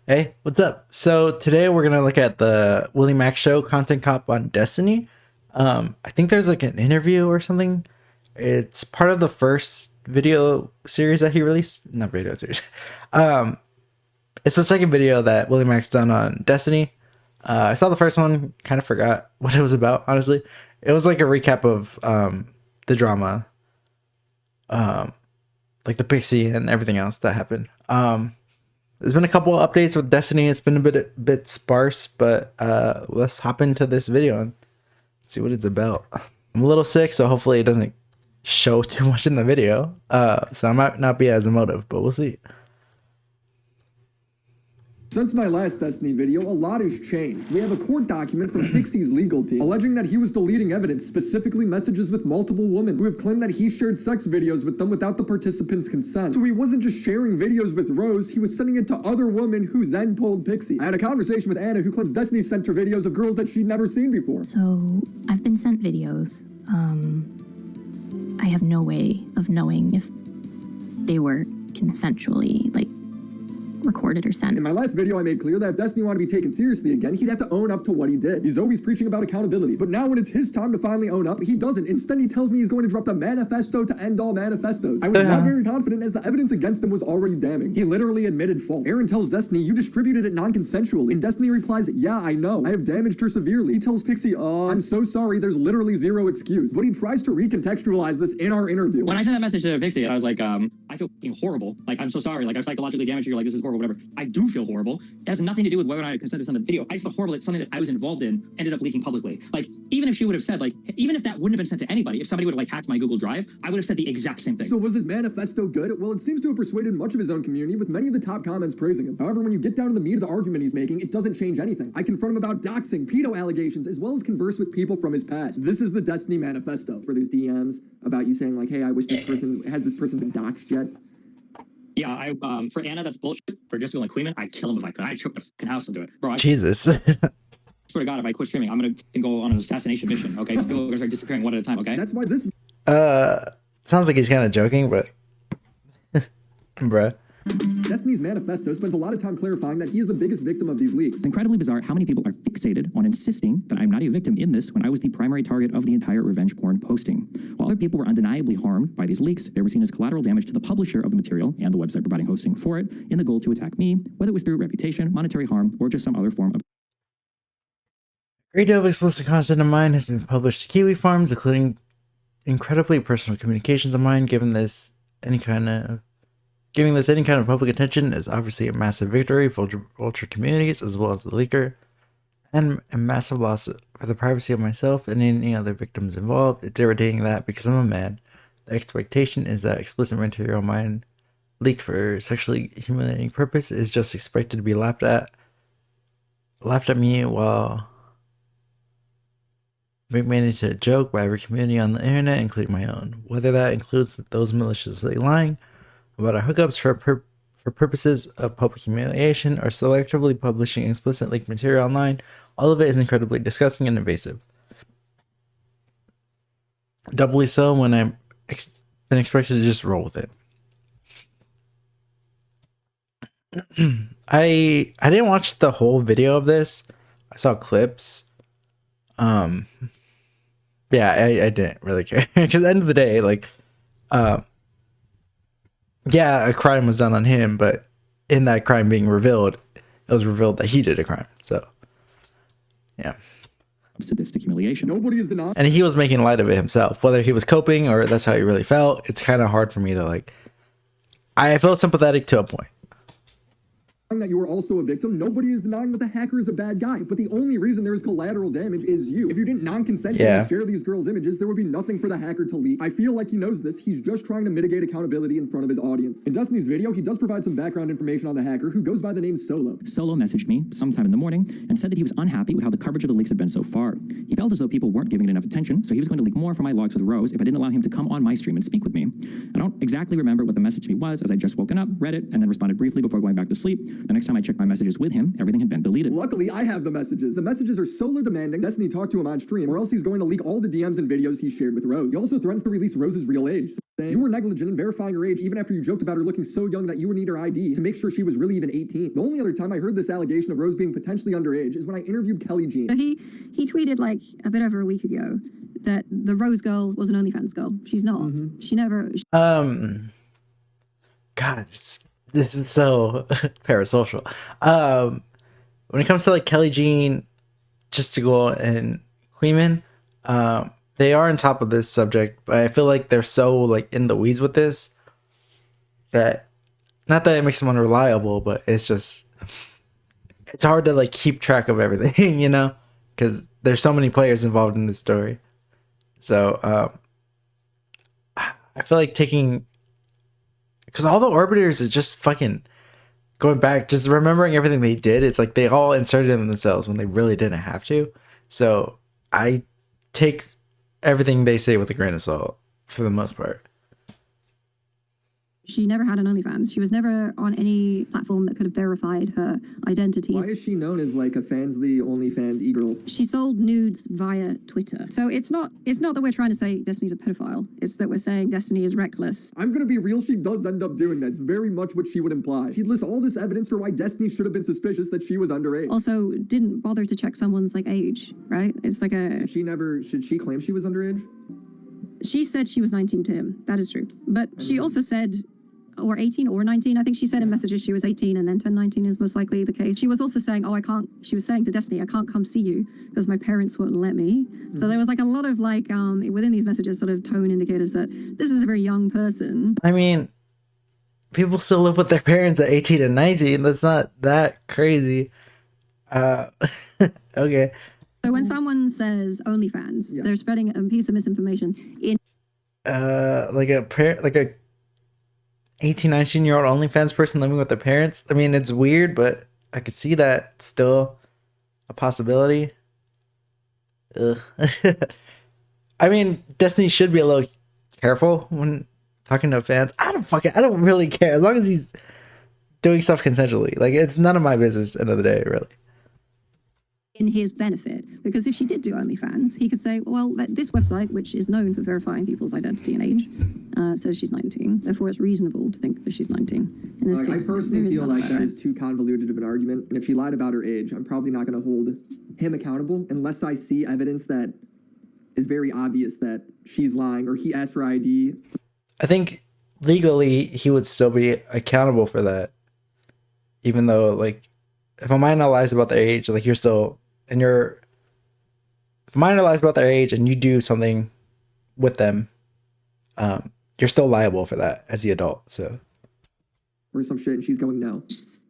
Hey, what's up? So today we're gonna look at the WillyMacShow Content Cop on Destiny. I think there's like an interview or something. It's part of the first video series that he released. Not video series. Um, it's the second video that WillyMac's done on Destiny. I saw the first one, kind of forgot what it was about. Honestly, it was like a recap of the drama, like the Pixie and everything else that happened. There's been a couple of updates with Destiny. It's been a bit sparse, but let's hop into this video and see what it's about. I'm a little sick, so hopefully it doesn't show too much in the video. So I might not be as emotive, but we'll see. Since my last Destiny video, a lot has changed. We have a court document from Pixie's legal team alleging that he was deleting evidence, specifically messages with multiple women who have claimed that he shared sex videos with them without the participants' consent. So he wasn't just sharing videos with Rose, he was sending it to other women who then told Pixie. I had a conversation with Anna, who claims Destiny sent her videos of girls that she'd never seen before. So I've been sent videos. I have no way of knowing if they were consensually, recorded or sent. In my last video, I made clear that if Destiny wanted to be taken seriously again, he'd have to own up to what he did. He's always preaching about accountability, but now when it's his time to finally own up, he doesn't. Instead, he tells me he's going to drop the manifesto to end all manifestos. I was not very confident as the evidence against him was already damning. He literally admitted fault. Aaron tells Destiny, you distributed it non-consensually. And Destiny replies, yeah, I know. I have damaged her severely. He tells Pixie, I'm so sorry, there's literally zero excuse. But he tries to recontextualize this in our interview. When I sent that message to Pixie, I was like, I feel horrible. I'm so sorry. I psychologically damaged you. This is horrible, whatever. I do feel horrible. It has nothing to do with whether or not I consented to send the video. I just feel horrible that something that I was involved in ended up leaking publicly. Even if she would have said, even if that wouldn't have been sent to anybody, if somebody would have hacked my Google Drive, I would have said the exact same thing. So was his manifesto good? Well, it seems to have persuaded much of his own community, with many of the top comments praising him. However, when you get down to the meat of the argument he's making, it doesn't change anything. I confront him about doxing, pedo allegations, as well as converse with people from his past. This is the Destiny manifesto, where there's DMs about you saying hey, I wish this person, has this person been doxed yet? Yeah, for Anna, that's bullshit. For just going Queen, I'd kill him if I could. I'd choke the fucking house into it. Bro, Jesus. swear to God, if I quit streaming, I'm gonna go on an assassination mission, okay? People are gonna start disappearing one at a time, okay? That's why this... Sounds like he's kind of joking, but... Bruh. Destiny's manifesto spends a lot of time clarifying that he is the biggest victim of these leaks. It's incredibly bizarre how many people are fixated on insisting that I'm not a victim in this when I was the primary target of the entire revenge porn posting. While other people were undeniably harmed by these leaks, they were seen as collateral damage to the publisher of the material and the website providing hosting for it in the goal to attack me, whether it was through reputation, monetary harm, or just some other form of... A great deal of explicit content of mine has been published to Kiwi farms, including incredibly personal communications of mine. Giving this any kind of public attention is obviously a massive victory for ultra communities as well as the leaker, and a massive loss for the privacy of myself and any other victims involved. It's irritating that, because I'm a man, the expectation is that explicit material of mine leaked for sexually humiliating purpose is just expected to be laughed at me while being made into a joke by every community on the internet, including my own, whether that includes those maliciously lying about our hookups for purposes of public humiliation or selectively publishing explicit leaked material online. All of it is incredibly disgusting and invasive. Doubly so when I've been expected to just roll with it. I didn't watch the whole video of this. I saw clips. Yeah, I didn't really care, because at the end of the day, yeah, a crime was done on him, but in that crime being revealed, it was revealed that he did a crime. So, yeah. sadistic humiliation. Nobody is denying. And he was making light of it himself, whether he was coping or that's how he really felt. It's kind of hard for me to I felt sympathetic to a point. That you were also a victim. Nobody is denying that the hacker is a bad guy, but the only reason there is collateral damage is you. If you didn't non-consensually share these girls' images, there would be nothing for the hacker to leak. I feel like he knows this. He's just trying to mitigate accountability in front of his audience. In Destiny's video, he does provide some background information on the hacker, who goes by the name Solo. Solo messaged me sometime in the morning and said that he was unhappy with how the coverage of the leaks had been so far. He felt as though people weren't giving it enough attention, so he was going to leak more from my logs with Rose if I didn't allow him to come on my stream and speak with me. I don't exactly remember what the message to me was, as I just woken up, read it, and then responded briefly before going back to sleep, The next time I checked my messages with him, everything had been deleted. Luckily, I have the messages. The messages are so demanding Destiny talked to him on stream, or else he's going to leak all the DMs and videos he shared with Rose. He also threatens to release Rose's real age, saying you were negligent in verifying her age even after you joked about her looking so young that you would need her ID to make sure she was really even 18. The only other time I heard this allegation of Rose being potentially underage is when I interviewed Kelly Jean. So he tweeted like a bit over a week ago that the Rose girl was an OnlyFans girl. She's not. She never. God, this is so parasocial. When it comes to like Kelly Jean, just to go and Queeman, they are on top of this subject, but I feel like they're so like in the weeds with this that, not that it makes them unreliable, but it's hard to like keep track of everything, you know, because there's so many players involved in this story. So I feel like because all the arbiters are just fucking going back, just remembering everything they did. It's like they all inserted it in themselves when they really didn't have to. So I take everything they say with a grain of salt for the most part. She never had an OnlyFans. She was never on any platform that could have verified her identity. Why is she known as like a Fansly OnlyFans e-girl? She sold nudes via Twitter. So it's not that we're trying to say Destiny's a pedophile. It's that we're saying Destiny is reckless. I'm gonna be real, she does end up doing that. It's very much what she would imply. She'd list all this evidence for why Destiny should have been suspicious that she was underage. Also, didn't bother to check someone's like age, right? It's like Should she claim she was underage? She said she was 19 to him. That is true. But she also said, or 18 or 19. I think she said in messages she was 18 and then turned 19 is most likely the case. She was also saying, she was saying to Destiny, I can't come see you because my parents won't let me. So there was like a lot of like, within these messages, sort of tone indicators that this is a very young person. I mean, people still live with their parents at 18 and 19. That's not that crazy. Okay. So when someone says OnlyFans, they're spreading a piece of misinformation in like a 18, 19-year-old OnlyFans person living with their parents. I mean, it's weird, but I could see that still a possibility. Ugh. I mean, Destiny should be a little careful when talking to fans. I don't really care as long as he's doing stuff consensually. Like, it's none of my business. End of the day, really. in his benefit, because if she did do OnlyFans, he could say, well, this website, which is known for verifying people's identity and age, says she's 19. Therefore, it's reasonable to think that she's 19. In this case, I personally feel like that is too convoluted of an argument. And if she lied about her age, I'm probably not going to hold him accountable unless I see evidence that is very obvious that she's lying or he asked for ID. I think legally he would still be accountable for that, even though, like, if a minor lies about their age, like, you're still, and if a minor lies about their age and you do something with them, you're still liable for that as the adult. So, Or some shit, and she's going, no.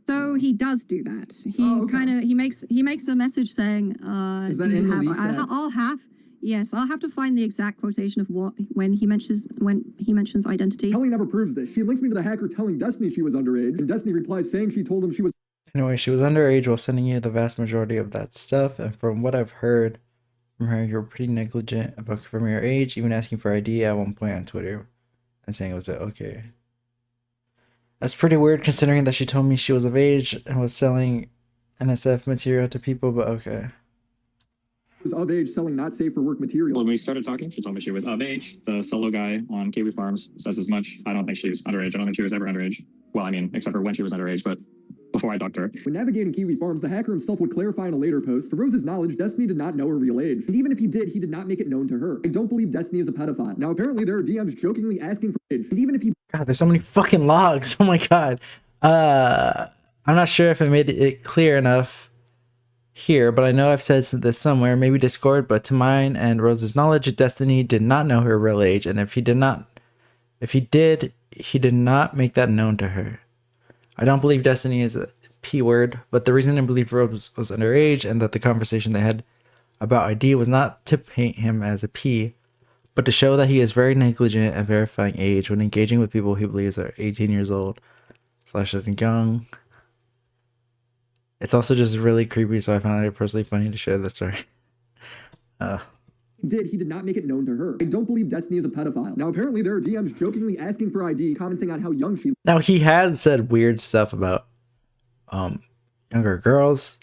So he does do that. He makes a message saying, Is that in the leak? I'll have to find the exact quotation of when he mentions identity. Kelly never proves this. She links me to the hacker telling Destiny she was underage, and Destiny replies saying she told him she was. anyway, she was underage while sending you the vast majority of that stuff, and from what I've heard from her, you were pretty negligent about confirming your age, even asking for ID at one point on Twitter, and saying it was okay. That's pretty weird considering that she told me she was of age and was selling NSF material to people, but okay. Was of age selling not safe for work material. When we started talking, she told me she was of age. The solo guy on Kiwi Farms says as much. I don't think she was underage. I don't think she was ever underage. Well, I mean, except for when she was underage, but before I talked to her. When navigating Kiwi Farms, the hacker himself would clarify in a later post, to Rose's knowledge, Destiny did not know her real age. And even if he did not make it known to her. I don't believe Destiny is a pedophile. Now, apparently there are DMs jokingly asking for age. And even if he... God, there's so many fucking logs. Oh my god. I'm not sure if I made it clear enough here, but I know I've said this somewhere, maybe Discord, but to mine and Rose's knowledge, Destiny did not know her real age, and if he did, he did not make that known to her. I don't believe Destiny is a P word, but the reason I believe Rose was underage and that the conversation they had about ID was not to paint him as a P, but to show that he is very negligent at verifying age when engaging with people he believes are 18 years old / looking young. It's also just really creepy, so I found it personally funny to share this story. He did not make it known to her. I don't believe Destiny is a pedophile. Now, apparently there are DMs jokingly asking for ID, commenting on how young she... Now, he has said weird stuff about younger girls.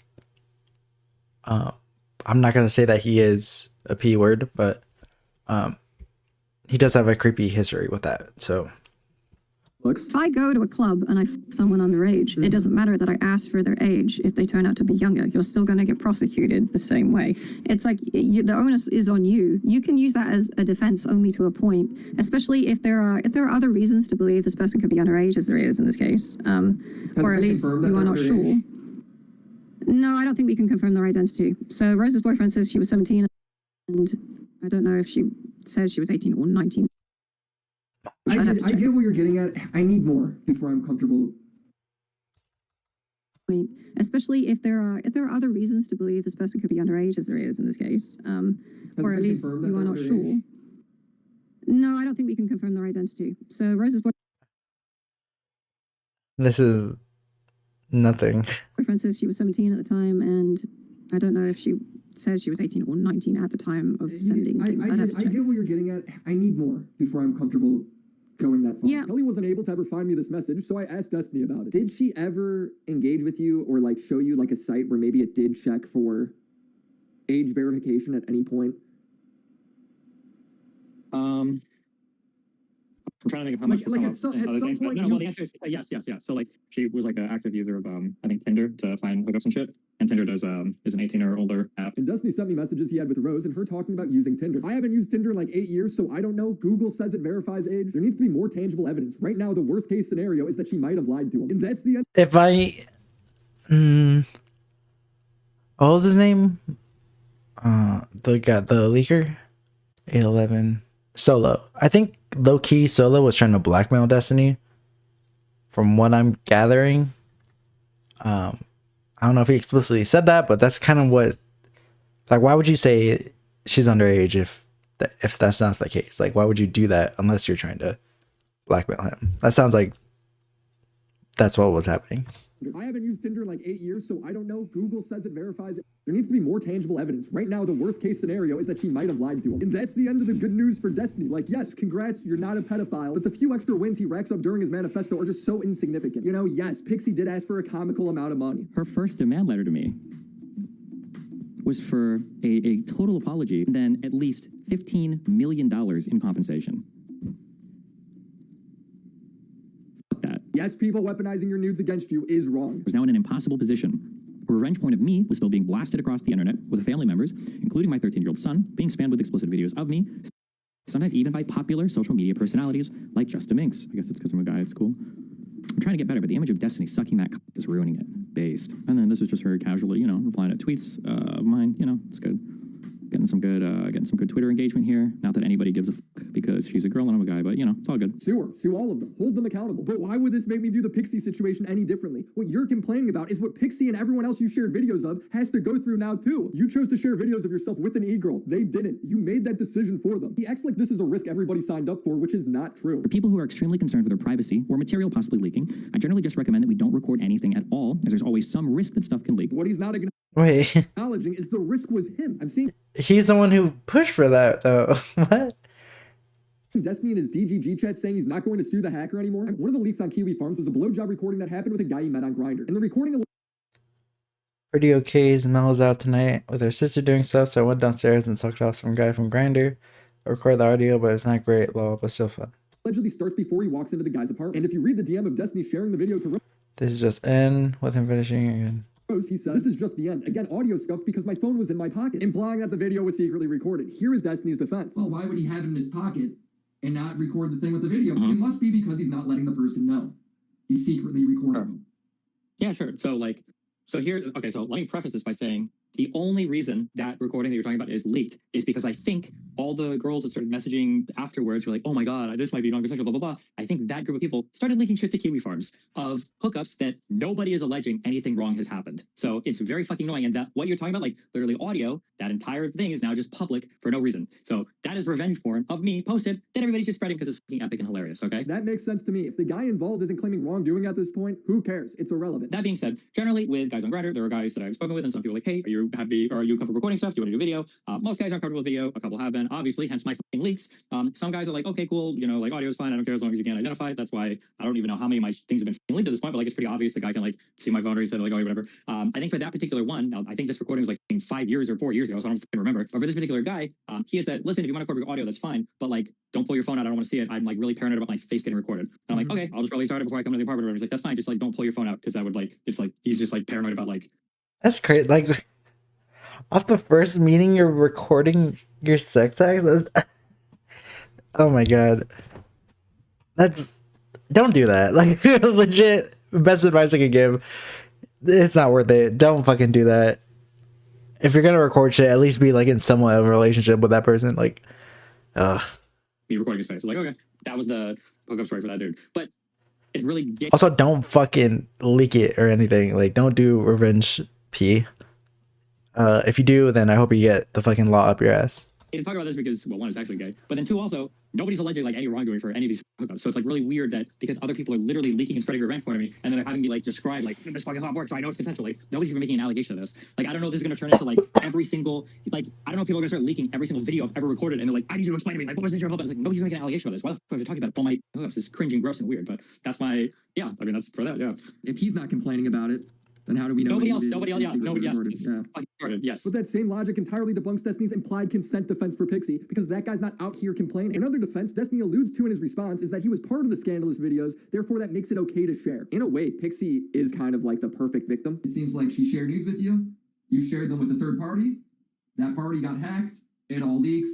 I'm not gonna say that he is a P word, but he does have a creepy history with that. So If I go to a club and I someone underage, it doesn't matter that I asked for their age. If they turn out to be younger, you're still going to get prosecuted the same way. It's like the onus is on you. You can use that as a defense only to a point, especially if there are other reasons to believe this person could be underage, as there is in this case, or at least you are not sure. No, I don't think we can confirm their identity. So Rose's boyfriend says she was 17, and I don't know if she says she was 18 or 19. I get what you're getting at. I need more before I'm comfortable. Especially if there are other reasons to believe this person could be underage, as there is in this case, or at least you are not sure. No, I don't think we can confirm their identity. So Rose's this is nothing. boyfriend says she was 17 at the time, and I don't know if she says she was 18 or 19 at the time of sending. I get what you're getting at. I need more before I'm comfortable going that far. Yeah. Kelly wasn't able to ever find me this message, so I asked Destiny about it. Did she ever engage with you or like show you like a site where maybe it did check for age verification at any point? I'm trying to think of how much. Like at some point, no, well, the answer is yes. So like she was like an active user of I think Tinder to find hookups and shit. And Tinder is an 18 or older app. And Destiny sent me messages he had with Rose and her talking about using Tinder. I haven't used Tinder in like 8 years, so I don't know. Google says it verifies age. There needs to be more tangible evidence. Right now, the worst case scenario is that she might have lied to him. And that's the end. If I, what was his name? The leaker, 811 Solo. I think low key Solo was trying to blackmail Destiny. From what I'm gathering, I don't know if he explicitly said that, but that's kind of what. Like, why would you say she's underage if that's not the case? Like, why would you do that unless you're trying to blackmail him? That sounds like that's what was happening. I haven't used Tinder in like 8 years, so I don't know. Google says it verifies it. There needs to be more tangible evidence. Right now, the worst case scenario is that she might have lied to him. And that's the end of the good news for Destiny. Like, yes, congrats, you're not a pedophile, but the few extra wins he racks up during his manifesto are just so insignificant. You know, yes, Pixie did ask for a comical amount of money. Her first demand letter to me was for a total apology and then at least $15 million in compensation. Fuck that. Yes, people weaponizing your nudes against you is wrong. I was now in an impossible position. A revenge point of me was still being blasted across the internet with family members, including my 13-year-old son, being spammed with explicit videos of me, sometimes even by popular social media personalities like Justin Minks. I guess it's because I'm a guy at school. I'm trying to get better, but the image of Destiny sucking that is ruining it. Based. And then this is just her casually, you know, replying to tweets of mine. You know, it's good. Getting some good Twitter engagement here. Not that anybody gives a fuck because she's a girl and I'm a guy, but you know, it's all good. Sue her. Sue all of them. Hold them accountable. But why would this make me view the Pixie situation any differently? What you're complaining about is what Pixie and everyone else you shared videos of has to go through now too. You chose to share videos of yourself with an e-girl. They didn't. You made that decision for them. He acts like this is a risk everybody signed up for, which is not true. For people who are extremely concerned with their privacy or material possibly leaking, I generally just recommend that we don't record anything at all, as there's always some risk that stuff can leak. What he's not Wait, acknowledging is the risk was him. I'm seeing he's the one who pushed for that, though. What? Destiny in his DGG chat saying he's not going to sue the hacker anymore. One of the leaks on Kiwi Farms was a blowjob recording that happened with a guy he met on Grindr. And the recording Pretty okay's Mel's out tonight with her sister doing stuff, so I went downstairs and sucked off some guy from Grindr. I recorded the audio, but it's not great, lol, but still fun. allegedly starts before he walks into the guy's apartment. And if you read the DM of Destiny sharing the video to This is just N with him finishing again. Rose, he says, "This is just the end. Again, audio stuff because my phone was in my pocket," implying that the video was secretly recorded. Here is Destiny's defense. Well, why would he have it in his pocket and not record the thing with the video? It must be because he's not letting the person know. He's secretly recording them. Yeah, sure. So let me preface this by saying the only reason that recording that you're talking about is leaked is because I think all the girls that started messaging afterwards were like, oh my God, this might be non-consensual, blah, blah, blah. I think that group of people started linking shit to Kiwi Farms of hookups that nobody is alleging anything wrong has happened. So it's very fucking annoying. And that what you're talking about, like literally audio, that entire thing is now just public for no reason. So that is revenge porn of me posted that everybody's just spreading because it's fucking epic and hilarious, okay? That makes sense to me. If the guy involved isn't claiming wrongdoing at this point, who cares? It's irrelevant. That being said, generally with guys on Grindr, there are guys that I've spoken with and some people are like, hey, are you you are you comfortable recording stuff? Do you want to do video? Most guys aren't comfortable with video. A couple have been, obviously, hence my fucking leaks. Some guys are like, okay, cool, you know, like audio is fine. I don't care as long as you can identify it. That's why I don't even know how many of my things have been leaked at this point, but like it's pretty obvious the guy can like see my phone or he said like, oh, whatever. I think for that particular one, now I think this recording was like 5 years or 4 years ago, so I don't remember. But for this particular guy, he had said, listen, if you want to record your audio, that's fine, but like don't pull your phone out. I don't want to see it. I'm like really paranoid about my face getting recorded. And I'm like, okay, I'll just probably start it before I come to the apartment. He's like, that's fine. Just like don't pull your phone out because that would like it's like he's just like paranoid about like. That's crazy. Like off the first meeting, you're recording your sex acts. Oh my god, don't do that. Like legit, best advice I could give. It's not worth it. Don't fucking do that. If you're gonna record shit, at least be like in somewhat of a relationship with that person. Like, ugh. Me recording his face. So like, okay, that was the hookup story for that dude. But it's really gay. Also, don't fucking leak it or anything. Like, don't do revenge P. If you do, then I hope you get the fucking law up your ass. To talk about this because, well, one, is actually gay, but then two, also, nobody's alleging like any wrongdoing for any of these hookups. So it's like really weird that because other people are literally leaking and spreading revenge for me, and then they're having me like describe like this fucking hookup works, so I know it's consensual. Like nobody's even making an allegation of this. Like I don't know if this is gonna turn into like every single like I don't know if people are gonna start leaking every single video I've ever recorded, and they're like, I need you to explain to me like what was the nature of hookup? It's like nobody's making an allegation of this. Why the fuck are you talking about all my hookups? It's cringe and gross and weird. But that's my I mean that's for that. Yeah. If he's not complaining about it, then how do we know? Nobody else. Yes. But that same logic entirely debunks Destiny's implied consent defense for Pixie, because that guy's not out here complaining. Another defense Destiny alludes to in his response is that he was part of the scandalous videos, therefore that makes it okay to share. In a way, Pixie is kind of like the perfect victim. It seems like she shared nudes with you. You shared them with a third party. That party got hacked. It all leaks.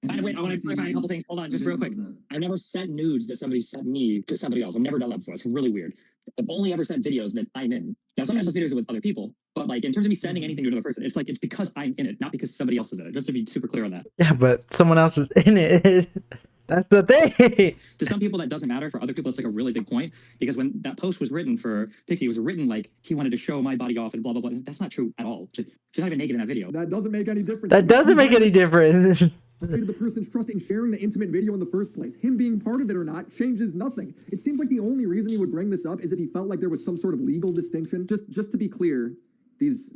By the way, I want to clarify a couple things. Hold on, just real quick. I've never sent nudes that somebody sent me to somebody else. I've never done that before. It's really weird. I've only ever sent videos that I'm in. Now, sometimes those videos are with other people, but like in terms of me sending anything to another person, it's like it's because I'm in it, not because somebody else is in it. Just to be super clear on that. Yeah, but someone else is in it. That's the thing. To some people, that doesn't matter. For other people, it's like a really big point because when that post was written for Pixie, it was written like he wanted to show my body off and blah blah blah. That's not true at all. She's not even naked in that video. That doesn't make any difference. That doesn't make any difference. The person's trust in sharing the intimate video in the first place. Him being part of it or not changes nothing. It seems like the only reason he would bring this up is if he felt like there was some sort of legal distinction. Just to be clear, these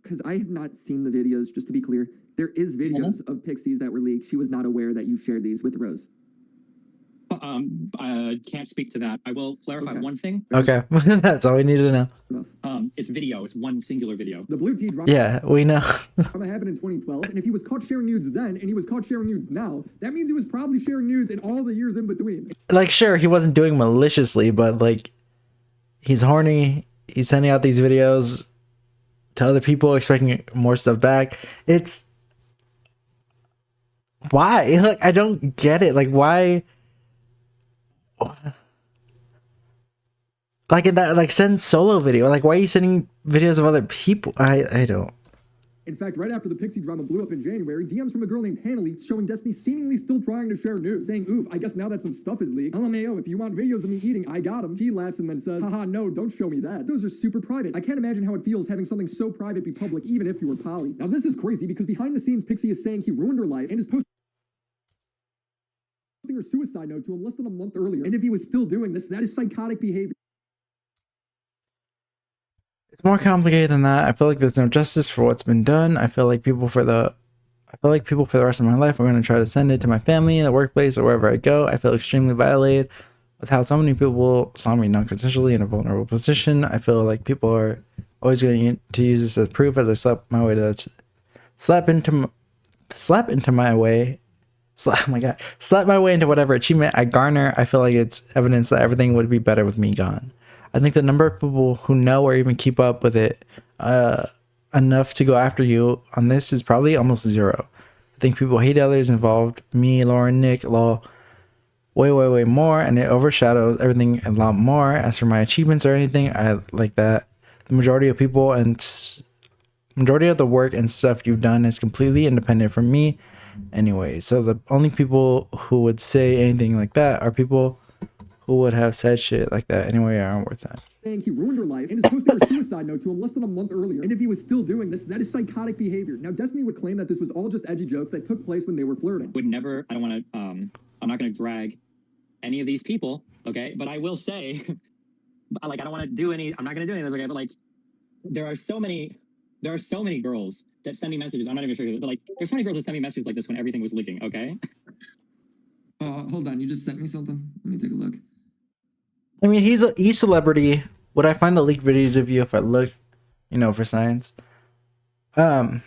because I have not seen the videos. Just to be clear, there is videos of Pixies that were leaked. She was not aware that you shared these with Rose. I can't speak to that. I will clarify one thing. Okay, that's all we need to know. It's video. It's one singular video. The blue tea drama. Yeah, we know. Happened in 2012, and if he was caught sharing nudes then, and he was caught sharing nudes now, that means he was probably sharing nudes in all the years in between. Like, sure, he wasn't doing maliciously, but like, he's horny. He's sending out these videos to other people, expecting more stuff back. It's why? Like, I don't get it. Like, why? Like in that, like send solo video. Like, why are you sending videos of other people? I don't. In fact, right after the Pixie drama blew up in January, DMs from a girl named Hannah leaked showing Destiny seemingly still trying to share news, saying, oof, I guess now that some stuff is leaked. LMAO, if you want videos of me eating, I got them. She laughs and then says, haha, no, don't show me that. Those are super private. I can't imagine how it feels having something so private be public, even if you were poly. Now this is crazy because behind the scenes, Pixie is saying he ruined her life and is posting her suicide note to him less than a month earlier. And if he was still doing this, that is psychotic behavior. It's more complicated than that. I feel like there's no justice for what's been done. I feel like people for the rest of my life are going to try to send it to my family, the workplace, or wherever I go. I feel extremely violated with how so many people saw me non-consensually in a vulnerable position. I feel like people are always going to use this as proof as I slap my way into whatever achievement I garner. I feel like it's evidence that everything would be better with me gone. I think the number of people who know or even keep up with it enough to go after you on this is probably almost zero. I think people hate others involved, me, Lauren, Nick, Lol, way more, and it overshadows everything a lot more. As for my achievements or anything, I like that. The majority of people and majority of the work and stuff you've done is completely independent from me anyway. So the only people who would say anything like that are people who would have said shit like that anyway aren't worth that. Saying he ruined her life and is posting her suicide note to him less than a month earlier. And if he was still doing this, that is psychotic behavior. Now, Destiny would claim that this was all just edgy jokes that took place when they were flirting. Would never, I don't want to, I'm not going to drag any of these people, okay? But I will say, like, I don't want to do any, I'm not going to do any of this, okay? But like, there are so many there are so many girls that send me messages. I'm not even sure, but like, there's so many girls that send me messages like this when everything was leaking. Okay. Hold on. You just sent me something. Let me take a look. I mean, he's a celebrity. Would I find the leaked videos of you if I look, for science? I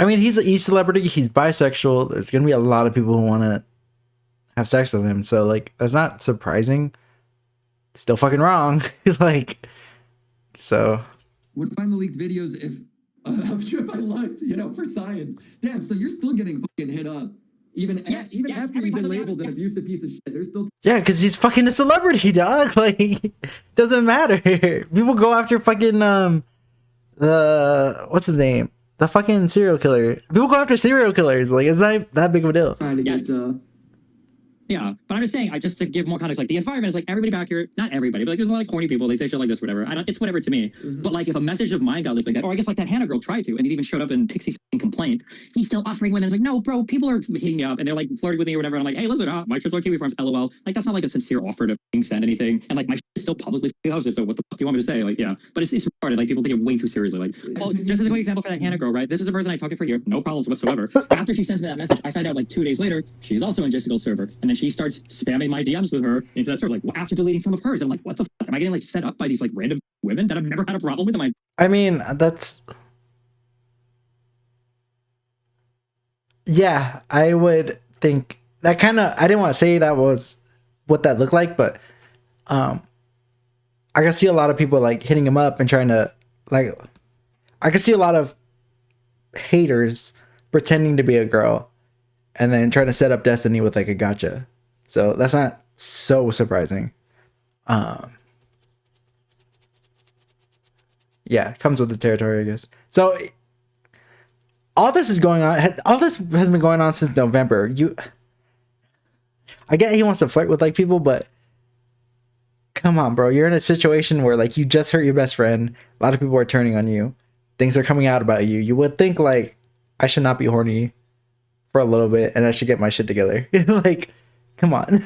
mean, he's an e-celebrity. He's bisexual. There's gonna be a lot of people who want to have sex with him. So, like, that's not surprising. Still fucking wrong. Like, so. Would find the leaked videos if I'm sure if I looked, for science. Damn. So you're still getting fucking hit up, even Yes, after you've been everybody- labeled an yes. abusive piece of shit. There's still. Yeah, because he's fucking a celebrity, dog. Like, doesn't matter. People go after fucking what's his name? The fucking serial killer. People go after serial killers. Like, it's not that big of a deal. Trying to Yes. get. Yeah, but I'm just saying, just to give more context, like the environment is like everybody back here, not everybody, but like there's a lot of corny people. They say shit like this, whatever. It's whatever to me. But like if a message of mine got leaked like that, or I guess like that Hannah girl tried to, and it even showed up in Pixie's complaint. He's still offering women. It's like, no, bro, people are hitting me up and they're like flirting with me or whatever. And I'm like, hey, listen, my trips are Kiwi Farms, LOL. Like that's not like a sincere offer to send anything. And like my shit's still publicly hosted. So what the fuck do you want me to say? Like, yeah, but it's retarded. Like people take it way too seriously. Like, well, just as a quick example for that Hannah girl, right? This is a person I talked to for a year, no problems whatsoever. After she sends me that message, I find out like 2 days later she's also in Jessica's server, and then she starts spamming my DMs with her into that server, like after deleting some of hers. And I'm like, what the fuck? Am I getting like set up by these like random women that I've never had a problem with? I mean, that's. Yeah, I would think that kind of. I didn't want to say that was what that looked like, but I can see a lot of people like hitting him up and trying to like. I can see a lot of haters pretending to be a girl and then trying to set up Destiny with like a gotcha. So that's not so surprising. Yeah, it comes with the territory, I guess. So all this is going on. All this has been going on since November. I get he wants to flirt with like people, but come on, bro. You're in a situation where like you just hurt your best friend. A lot of people are turning on you. Things are coming out about you. You would think like I should not be horny for a little bit and I should get my shit together. Like, come on.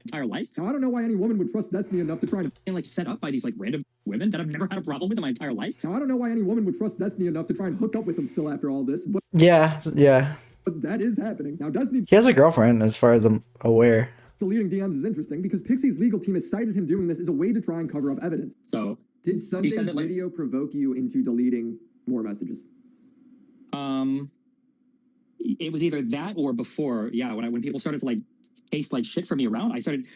Entire life. Now, I don't know why any woman would trust Destiny enough to try to. And like set up by these like random women that I've never had a problem with in my entire life. Now, I don't know why any woman would trust Destiny enough to try and hook up with him still after all this, but Yeah. that is happening. Now, Destiny He has a girlfriend, as far as I'm aware. deleting DMs is interesting because Pixie's legal team has cited him doing this as a way to try and cover up evidence. So Did Sunday's that, like- video provoke you into deleting more messages? it was either that or before. Yeah, when people started to like paste like shit for me around, I started.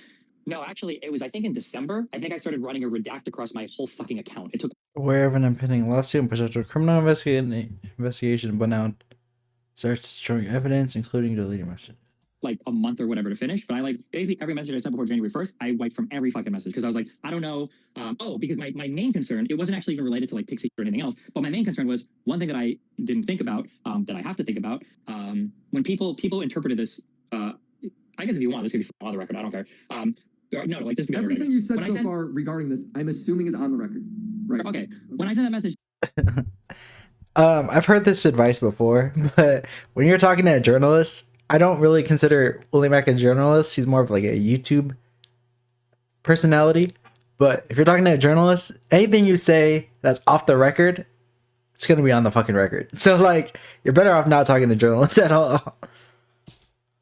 No, actually, it was I think in December. I think I started running a redact across my whole fucking account. It took Aware of an impending lawsuit and potential criminal investigation, but now starts destroying evidence, including deleting messages. like a month or whatever to finish. But I like basically every message I sent before January 1st, I wiped from every fucking message because I was like, I don't know. Because my main concern, it wasn't actually even related to like Pixie or anything else, but my main concern was one thing that I didn't think about, that I have to think about. When people interpreted this, I guess if you want, this could be on the record. I don't care. No, like this could be Everything you said When I so sent- far regarding this, I'm assuming is on the record. Right. Okay. When I sent that message, I've heard this advice before, but when you're talking to a journalist, I don't really consider WillyMac a journalist. He's more of like a YouTube personality. But if you're talking to a journalist, anything you say that's off the record, it's going to be on the fucking record. So, like, you're better off not talking to journalists at all.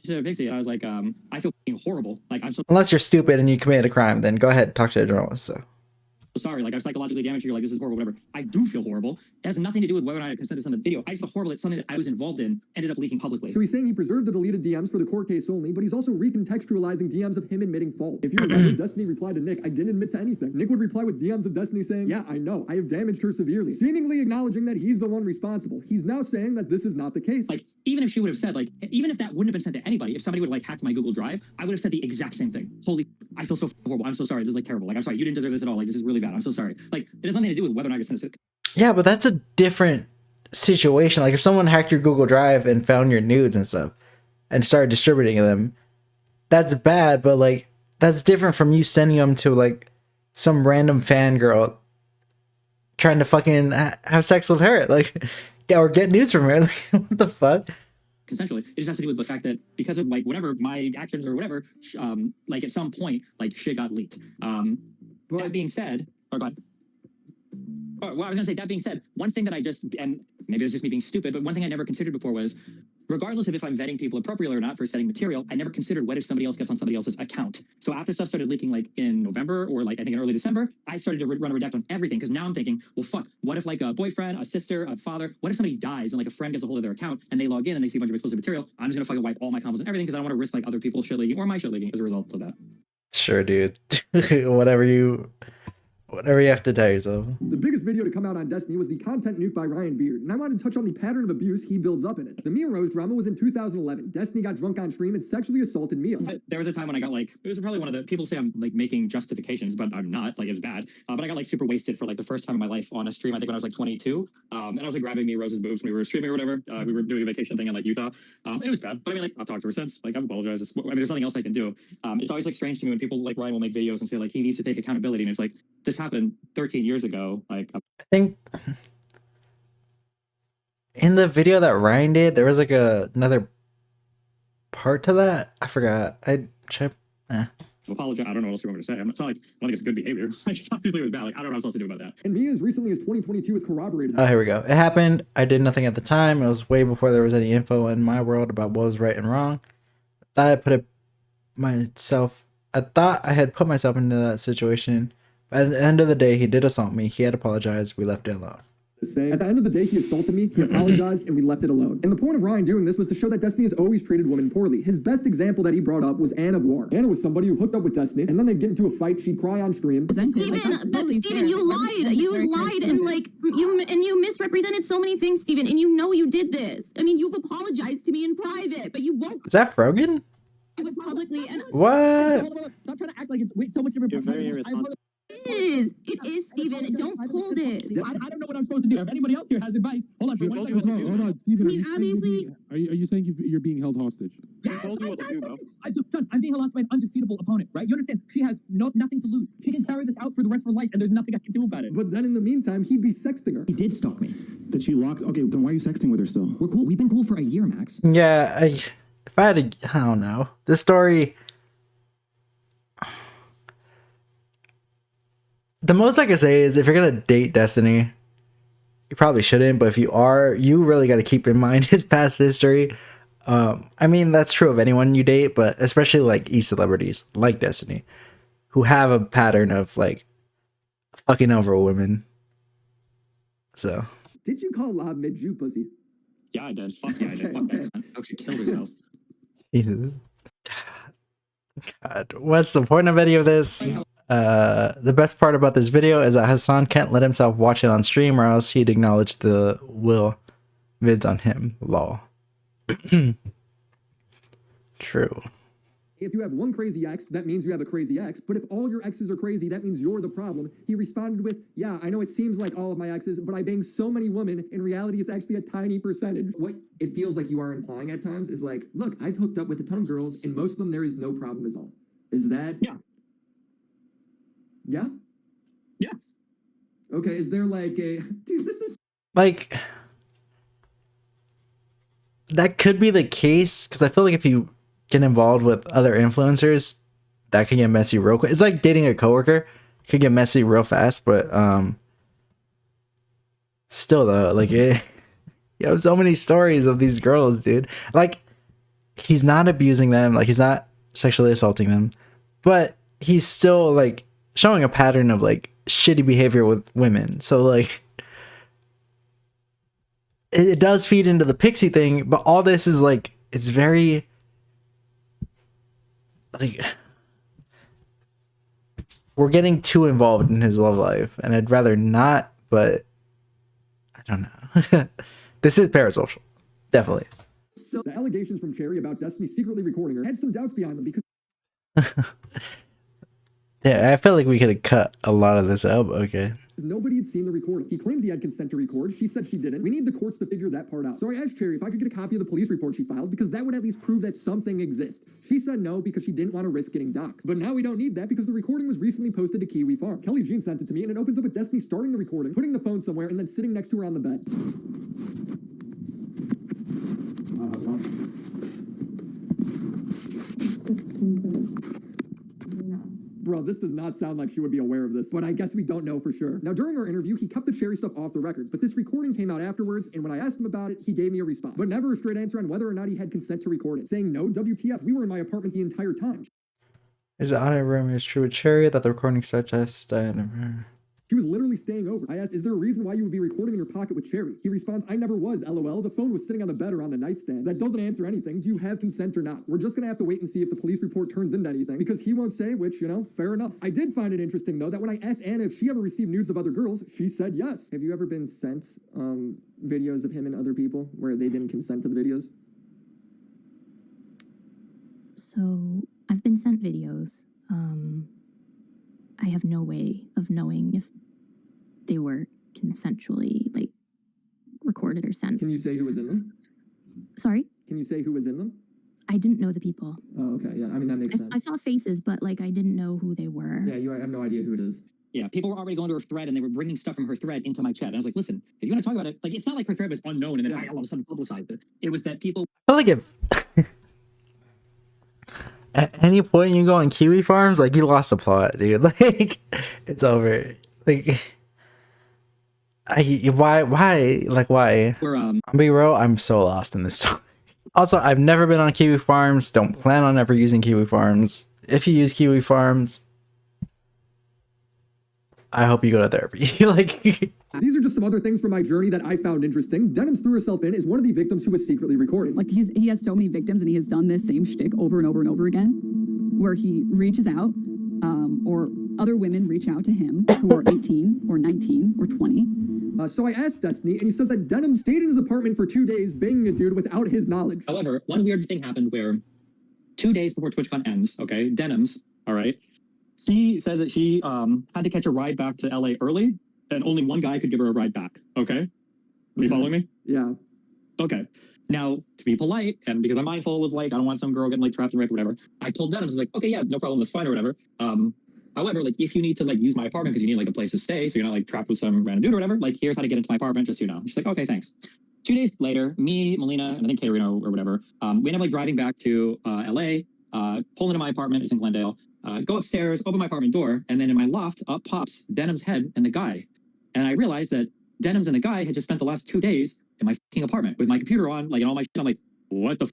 to Pixie, I was like, I feel fucking horrible. Like I'm so Unless you're stupid and you committed a crime, then go ahead, talk to a journalist. So. sorry. Like I'm psychologically damaged. You're like, this is horrible, whatever. I do feel horrible. It has nothing to do with whether or not I consented to the video. I just feel horrible that something that I was involved in ended up leaking publicly. So he's saying he preserved the deleted DMs for the court case only, but he's also recontextualizing DMs of him admitting fault. If you remember, Destiny replied to Nick, I didn't admit to anything. Nick would reply with DMs of Destiny saying, yeah, I know, I have damaged her severely, seemingly acknowledging that he's the one responsible. He's now saying that this is not the case. Like, even if she would have said, like, even if that wouldn't have been sent to anybody, if somebody would have, like, hacked my Google Drive, I would have said the exact same thing. Holy, I feel so horrible. I'm so sorry. This is, like, terrible. Like, I'm sorry. You didn't deserve this at all. Like, this is really bad. I'm so sorry. Like, it has nothing to do with whether or not I sent it. Yeah, but that's a different situation. Like, if someone hacked your Google Drive and found your nudes and stuff and started distributing them, that's bad, but, like, that's different from you sending them to, like, some random fangirl trying to fucking have sex with her. Like, or get nudes from her. Like, what the fuck? Consensually. It just has to do with the fact that because of, like, whatever, my actions or whatever, like, at some point, like, shit got leaked. That being said, oh, go ahead. Well, I was gonna say, that being said, one thing that I just, and maybe it's just me being stupid, but one thing I never considered before was, regardless of if I'm vetting people appropriately or not for setting material, I never considered what if somebody else gets on somebody else's account. So after stuff started leaking like in November or like I think in early December, I started to run a redact on everything because now I'm thinking, well, fuck, what if like a boyfriend, a sister, a father, what if somebody dies and like a friend gets a hold of their account and they log in and they see a bunch of explicit material? I'm just gonna fucking wipe all my combos and everything because I don't want to risk like other people's shit leaking or my shit leaking as a result of that. Sure, dude. whatever you have to tell yourself. The biggest video to come out on Destiny was the content nuke by Ryan Beard, and I wanted to touch on the pattern of abuse he builds up in it. The Mia Rose drama was in 2011. Destiny got drunk on stream and sexually assaulted Mia. There was a time when I got like, it was probably one of the, people say I'm like making justifications, but I'm not, like it was bad. But I got like super wasted for like the first time in my life on a stream, I think when I was like 22. And I was like grabbing Mia Rose's boobs when we were streaming or whatever. We were doing a vacation thing in like Utah. It was bad, but I mean like I've talked to her since, like I've apologized. I mean there's nothing else I can do. It's always like strange to me when people like Ryan will make videos and say like he needs to take accountability, and it's like, this happened 13 years ago. Like I think in the video that Ryan did, there was like another part to that. I forgot. I checked. Apologize. I don't know what else you want me to say. It's not like I think it's good behavior. I just thought people was bad. Like I don't know what else to do about that. And Mia as recently as 2022 has corroborated. Oh, here we go. It happened. I did nothing at the time. It was way before there was any info in my world about what was right and wrong. I thought I had put myself into that situation. At the end of the day, he did assault me. He had apologized. We left it alone. At the end of the day, he assaulted me, he apologized, and we left it alone. And the point of Ryan doing this was to show that Destiny has always treated women poorly. His best example that he brought up was Anna of War. Anna was somebody who hooked up with Destiny, and then they'd get into a fight, she'd cry on stream. Steven, you lied. You lied and like you misrepresented so many things, Steven, and you know you did this. I mean, you've apologized to me in private, but you won't Is that Frogan? do it publicly. And What? Stop trying to act like it's so much different. You're very irresponsible. it is, Steven. Don't pull this. I don't know what I'm supposed to do. If anybody else here has advice, hold on. Hold on, I Steven. mean, obviously. Are you saying you're being held hostage? Yes, told you what to do, bro. I'm being lost by an undefeatable opponent, right? You understand? She has nothing to lose. She can carry this out for the rest of her life, and there's nothing I can do about it. But then in the meantime, he'd be sexting her. He did stalk me. Did she lock? Okay, then why are you sexting with her still? We're cool. We've been cool for a year, Max. Yeah, if I had to, I don't know. This story, the most I can say is if you're going to date Destiny, you probably shouldn't, but if you are, you really got to keep in mind his past history. I mean, that's true of anyone you date, but especially like e-celebrities like Destiny, who have a pattern of like fucking over women. So. Did you call Lob mid-Jew pussy? Yeah, I did. Fuck yeah, I did. Fuck that. Oh, she killed herself. Jesus. God, what's the point of any of this? The best part about this video is that Hassan can't let himself watch it on stream, or else he'd acknowledge the Will vids on him. Lol. True. If you have one crazy ex, that means you have a crazy ex. But if all your exes are crazy, that means you're the problem. He responded with, yeah, I know it seems like all of my exes, but I bang so many women. In reality, it's actually a tiny percentage. What it feels like you are implying at times is like, look, I've hooked up with a ton of girls, and most of them there is no problem at all. Is that? Yeah. Yeah? Yeah. Okay, is there like a... Dude, this is... Like, that could be the case, because I feel like if you get involved with other influencers, that can get messy real quick. It's like dating a coworker. It could get messy real fast, but still though, like you have so many stories of these girls, dude. Like, he's not abusing them, like he's not sexually assaulting them, but he's still like showing a pattern of like shitty behavior with women. So like it does feed into the pixie thing, but all this is like, it's very like, we're getting too involved in his love life, and I'd rather not, but I don't know. This is parasocial, definitely. So the allegations from Cherry about Destiny secretly recording her had some doubts behind them because Yeah, I feel like we could have cut a lot of this out, but okay. nobody had seen the recording. He claims he had consent to record. She said she didn't. We need the courts to figure that part out. So I asked Cherry if I could get a copy of the police report she filed, because that would at least prove that something exists. She said no, because she didn't want to risk getting doxxed. But now we don't need that, because the recording was recently posted to Kiwi Farm. Kelly Jean sent it to me, and it opens up with Destiny starting the recording, putting the phone somewhere, and then sitting next to her on the bed. Bro, this does not sound like she would be aware of this, but I guess we don't know for sure. Now, during our interview, he kept the cherry stuff off the record, but this recording came out afterwards, and when I asked him about it, he gave me a response, but never a straight answer on whether or not he had consent to record it, saying, no, WTF, we were in my apartment the entire time. Is it audit room is true with Cherry that the recording starts as She was literally staying over. I asked, is there a reason why you would be recording in your pocket with Cherry? He responds, I never was, LOL. The phone was sitting on the bed or on the nightstand. That doesn't answer anything. Do you have consent or not? We're just gonna have to wait and see if the police report turns into anything, because he won't say, which, you know, fair enough. I did find it interesting, though, that when I asked Anna if she ever received nudes of other girls, she said yes. Have you ever been sent videos of him and other people where they didn't consent to the videos? So I've been sent videos. I have no way of knowing if they were consensually like recorded or sent. Can you say who was in them? Sorry? Can you say who was in them? I didn't know the people. Oh, okay. Yeah, I mean, that makes sense. I saw faces, but like I didn't know who they were. Yeah, I have no idea who it is. Yeah, people were already going to her thread and they were bringing stuff from her thread into my chat. And I was like, listen, if you want to talk about it, like, it's not like her thread was unknown and then I all of a sudden publicized it. It was that people I feel like if at any point you go on Kiwi Farms, like you lost the plot, dude. Like it's over. Like why? Like why? were I'll be real, I'm so lost in this story. Also, I've never been on Kiwi Farms. Don't plan on ever using Kiwi Farms. If you use Kiwi Farms, I hope you go to therapy. Like These are just some other things from my journey that I found interesting. Denims threw herself in is one of the victims who was secretly recorded. Like he has so many victims and he has done this same shtick over and over and over again, where he reaches out, or other women reach out to him who are 18 or 19 or 20. So I asked Destiny, and he says that Denim stayed in his apartment for 2 days banging a dude without his knowledge. However, one weird thing happened where 2 days before TwitchCon ends, okay, Denims, all right, she said that she had to catch a ride back to LA early, and only one guy could give her a ride back, okay? Are you following me? Yeah. Okay. Now, to be polite, and because I'm mindful of, like, I don't want some girl getting, like, trapped and raped or whatever, I told Denims, I was like, okay, yeah, no problem, that's fine or whatever. However, like, if you need to, like, use my apartment because you need, like, a place to stay, so you're not, like, trapped with some random dude or whatever, like, here's how to get into my apartment, just so you know. She's like, okay, thanks. 2 days later, me, Melina, and I think Katerino or whatever, we end up, like, driving back to LA, pull into my apartment, it's in Glendale, go upstairs, open my apartment door, and then in my loft, up pops Denim's head and the guy. And I realized that Denims and the guy had just spent the last 2 days in my fucking apartment with my computer on, like, and all my shit. I'm like, what the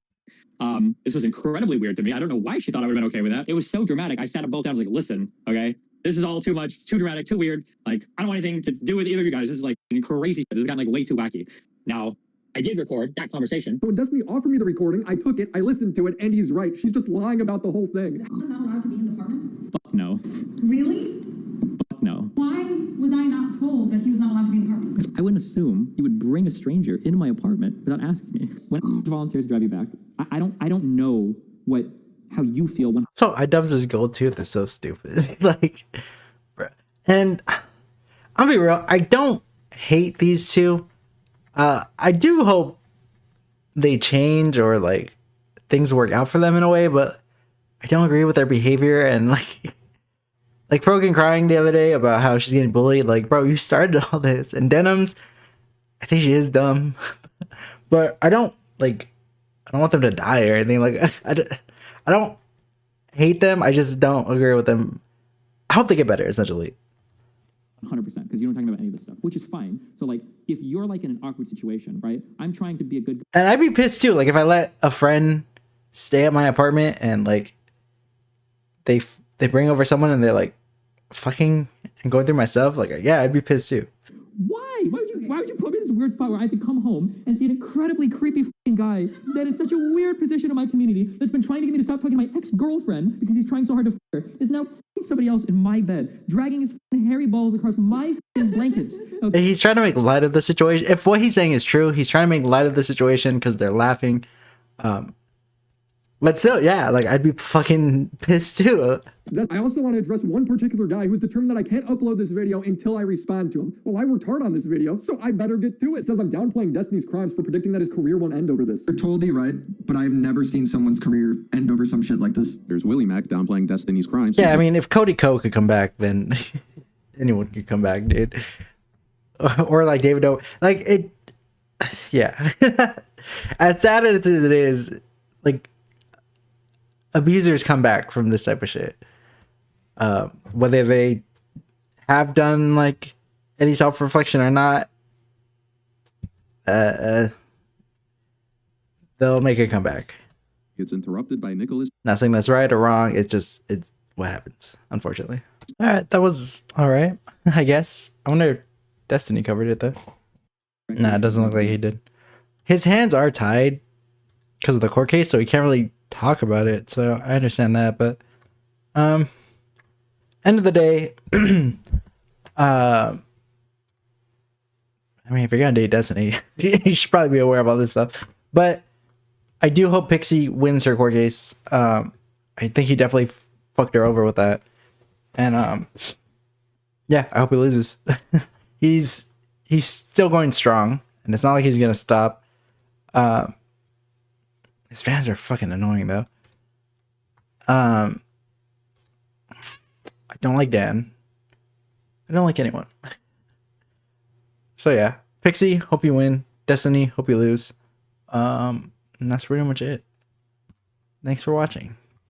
this was incredibly weird to me. I don't know why she thought I would have been okay with that. It was so dramatic. I sat them both down. I was like, listen, okay, this is all too much. It's too dramatic, too weird. Like, I don't want anything to do with either of you guys. This is like crazy. This has gotten like way too wacky. Now, I did record that conversation. When Destiny offered me the recording, I took it, I listened to it, and he's right. She's just lying about the whole thing. I was not allowed to be in the apartment? Fuck no. Really? Fuck no. Why was I not told that he was not allowed to be in the apartment? Because I wouldn't assume you would bring a stranger into my apartment without asking me. When I volunteers to drive you back, I don't know how you feel when. so iDubbbz' gold tooth is so stupid. Like, bruh. And I'll be real, I don't hate these two. I do hope they change or like things work out for them in a way, but I don't agree with their behavior. And like Frogan crying the other day about how she's getting bullied. Like, bro, you started all this. And Denims, I think she is dumb, but I don't want them to die or anything. Like, I don't hate them. I just don't agree with them. I hope they get better, essentially. 100%, because you don't talk about any of this stuff, which is fine. So like, if you're like in an awkward situation, right? I'm trying to be a good. And I'd be pissed too. Like, if I let a friend stay at my apartment and like they bring over someone and they're like fucking and going through my stuff, like, yeah, I'd be pissed too. Why? Why would you put me in this weird spot where I have to come home and see an incredibly creepy fucking guy that is such a weird position in my community that's been trying to get me to stop talking to my ex-girlfriend because he's trying so hard to f her, is now f***ing somebody else in my bed, dragging his f***ing hairy balls across my f***ing blankets. Okay. He's trying to make light of the situation. If what he's saying is true, he's trying to make light of the situation because they're laughing. But still, yeah, like, I'd be fucking pissed too. I also want to address one particular guy who's determined that I can't upload this video until I respond to him. Well, I worked hard on this video, so I better get to it. Says I'm downplaying Destiny's crimes for predicting that his career won't end over this. You're totally right, but I've never seen someone's career end over some shit like this. There's WillyMac downplaying Destiny's crimes. Yeah, I mean, if Cody Ko could come back, then anyone could come back, dude. Or like David O. Like, it, yeah. As sad as it is, like, abusers come back from this type of shit. Whether they have done like any self-reflection or not, they'll make a comeback. Gets interrupted by Nicholas. Not saying that's right or wrong. It's what happens, unfortunately. All right, that was all right, I guess. I wonder if Destiny covered it though. Nah, it doesn't look like he did. His hands are tied because of the court case, so he can't really talk about it. So I understand that, but end of the day, I mean, if you're gonna date Destiny, you should probably be aware of all this stuff. But I do hope Pixie wins her court case. I think he definitely fucked her over with that, and yeah, I hope he loses. he's still going strong, and it's not like he's gonna stop. His fans are fucking annoying though. I don't like Dan. I don't like anyone. So yeah, Pixie, hope you win. Destiny, hope you lose. And that's pretty much it. Thanks for watching.